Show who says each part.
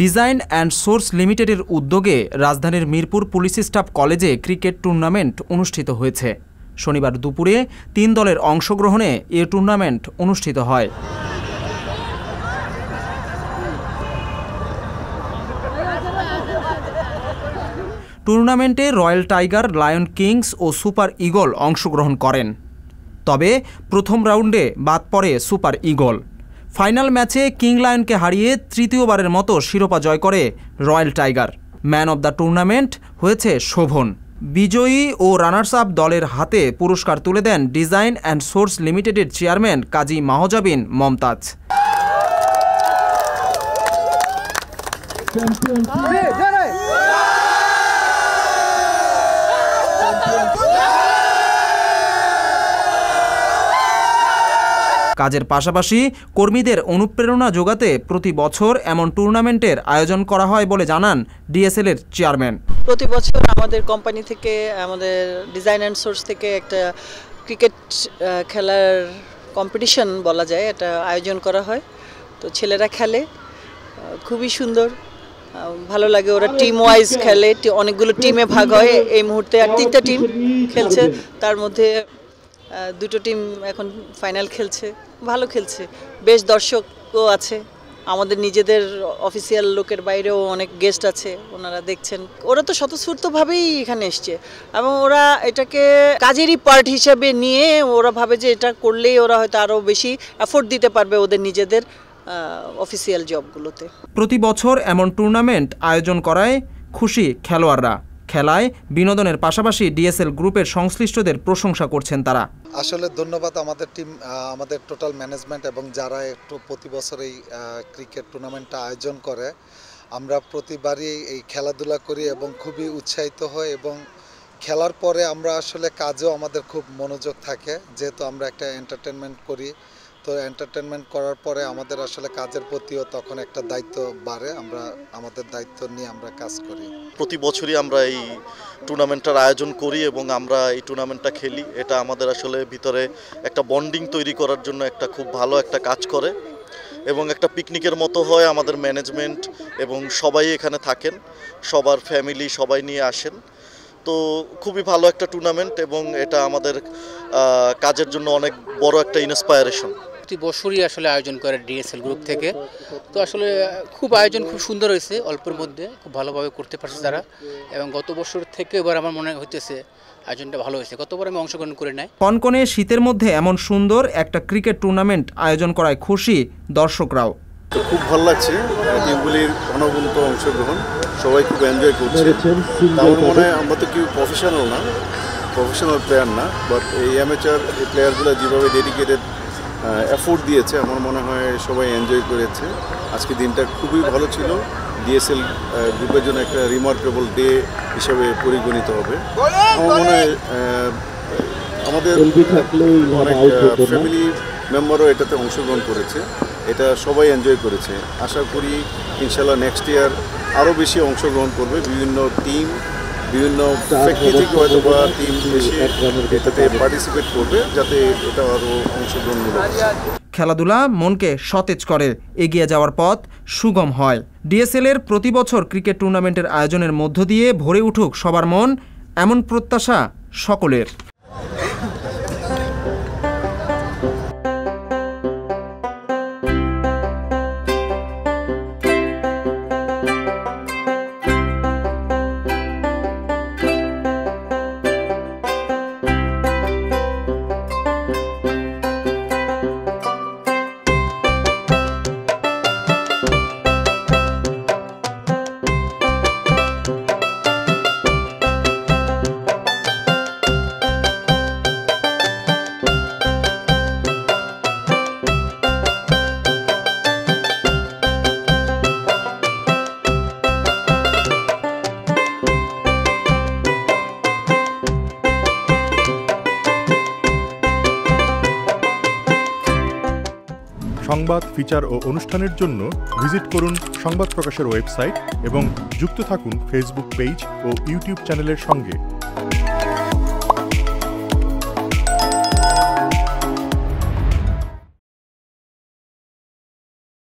Speaker 1: Design and source লিমিটেডের উদ্যোগে রাজধানীর মিরপুর পুলিশ স্টাফ কলেজে ক্রিকেট টুর্নামেন্ট অনুষ্ঠিত হয়েছে। শনিবার দুপুরে 3 দলের অংশগ্রহণে এ টুর্নামেন্ট অনুষ্ঠিত হয়। টুর্নামেন্টে রয়্যাল টাইগার, লায়ন কিংস ও সুপার ঈগল অংশগ্রহণ করেন। তবে প্রথম রাউন্ডে বাদ পড়ে সুপার ঈগল। ফাইনাল ম্যাচে কিং লায়নকে হারিয়ে তৃতীয়বারের মতো শিরোপা জয় করে royal tiger. Man of the tournament হয়েছে শোভন। বিজয়ী ও রানার্স আপ দলের হাতে পুরস্কার তুলে দেন ডিজাইন অ্যান্ড সোর্স লিমিটেডের চেয়ারম্যান কাজী মাহজাবিন মমতাজ। কাজের পাশাপাশি কর্মীদের অনুপ্রেরণা যোগাতে প্রতি বছর এমন টুর্নামেন্টের আয়োজন করা হয় বলে জানান ডিএসএল এর চেয়ারম্যান।
Speaker 2: প্রতি বছর আমাদের কোম্পানি থেকে, আমাদের ডিজাইন অ্যান্ড সোর্স থেকে একটা ক্রিকেট খেলার কম্পিটিশন বলা যায়, এটা আয়োজন করা হয়। তো ছেলেরা খেলে, খুবই সুন্দর, ভালো লাগে। ওরা টিম ওয়াইজ খেলে, অনেকগুলো টিমে ভাগ হয়। এই মুহূর্তে আর 3টা টিম খেলছে, তার মধ্যে 2টো টিম এখন ফাইনাল খেলছে। ভালো খেলছে, বেশ দর্শকও আছে। আমাদের নিজেদের অফিসিয়াল লোকের বাইরেও অনেক গেস্ট আছে, ওনারা দেখছেন। ওরা তো স্বতঃস্ফূর্তভাবেই এখানে এসছে এবং ওরা এটাকে কাজেরই পার্ট হিসেবে নিয়ে ওরা ভাবে যে এটা করলেই ওরা হয়তো আরও বেশি এফোর্ট দিতে পারবে ওদের নিজেদের অফিসিয়াল জবগুলোতে।
Speaker 1: প্রতি বছর এমন টুর্নামেন্ট আয়োজন করায় খুশি খেলোয়াড়রা। খেলায় বিনোদনের পাশাপাশি ডিএসএল গ্রুপের সংশ্লিষ্টদের প্রশংসা করছেন তারা।
Speaker 3: আসলে ধন্যবাদ আমাদের টিম, আমাদের টোটাল ম্যানেজমেন্ট এবং যারা একটু প্রতি বছর এই ক্রিকেট টুর্নামেন্টটা আয়োজন করে। আমরা প্রতিবারই এই খেলাধুলা করি এবং খুবই উৎসাহিত হই এবং খেলার পরে আমরা আসলে কাজেও আমাদের খুব মনোযোগ থাকে, যেহেতু আমরা একটা এন্টারটেনমেন্ট করি। তো এন্টারটেনমেন্ট করার পরে আমাদের আসলে কাজের প্রতিও তখন একটা দায়িত্ব বাড়ে। আমরা আমাদের দায়িত্ব নিয়ে আমরা কাজ করি।
Speaker 4: প্রতি বছরই আমরা এই টুর্নামেন্টটার আয়োজন করি এবং আমরা এই টুর্নামেন্টটা খেলি। এটা আমাদের আসলে ভিতরে একটা বন্ডিং তৈরি করার জন্য একটা খুব ভালো একটা কাজ করে এবং একটা পিকনিকের মতো হয়। আমাদের ম্যানেজমেন্ট এবং সবাই এখানে থাকেন, সবার ফ্যামিলি সবাই নিয়ে আসেন। তো খুবই ভালো একটা টুর্নামেন্ট এবং এটা আমাদের কাজের জন্য অনেক বড় একটা ইন্সপায়ারেশন।
Speaker 5: প্রতি বছরই আসলে আয়োজন করে ডিএসএল গ্রুপ থেকে। তো আসলে আয়োজন খুব সুন্দর হয়েছে, অল্পের মধ্যে খুব ভালোভাবে করতে পারছে তারা। এবং গত বছর থেকে এবার আমার মনে হইতেছে আয়োজনটা ভালো হয়েছে। গতবার আমি অংশগ্রহণ করে নাই।
Speaker 1: কনকনে শীতের মধ্যে এমন সুন্দর একটা ক্রিকেট টুর্নামেন্ট আয়োজন করায় খুশি দর্শকরাও।
Speaker 6: খুব ভালো লাগছে, টিমগুলির অনবরত অংশগ্রহণ, সবাই খুব এনজয় করছে। আমার মনে হয় আমরা তো কেউ প্রফেশনাল প্লেয়ার না, বাট এই অ্যামেচার এই প্লেয়ারগুলো যেভাবে ডেডিকেটেড এফোর্ট দিয়েছে, আমার মনে হয় সবাই এনজয় করেছে। আজকে দিনটা খুবই ভালো ছিল। ডিএসএল গ্রুপের জন্য একটা রিমার্কেবল ডে হিসেবে পরিগণিত হবে। আমার মনে হয় আমাদের অনেক ফ্যামিলি মেম্বারও এটাতে অংশগ্রহণ করেছে, এটা সবাই এনজয় করেছে। আশা করি ইনশাল্লাহ নেক্সট ইয়ার আরও বেশি অংশগ্রহণ করবে বিভিন্ন টিম, বিভিন্ন ফ্যাক্টরি থেকে হয়তো বা টিম বেশি এটাতে পার্টিসিপেট করবে, যাতে এটা আরও অংশগ্রহণমূলক।
Speaker 1: খেলাধুলা মনকে সতেজ করে, এগিয়ে যাওয়ার পথ সুগম হয়। ডিএসএল এর প্রতি বছর ক্রিকেট টুর্নামেন্টের আয়োজনের মধ্য দিয়ে ভরে উঠুক সবার মন, এমন প্রত্যাশা সকলের।
Speaker 7: সংবাদ, ফিচার ও অনুষ্ঠানের জন্য ভিজিট করুন সংবাদ প্রকাশের ওয়েবসাইট এবং যুক্ত থাকুন ফেসবুক পেজ ও ইউটিউব চ্যানেলের সঙ্গে।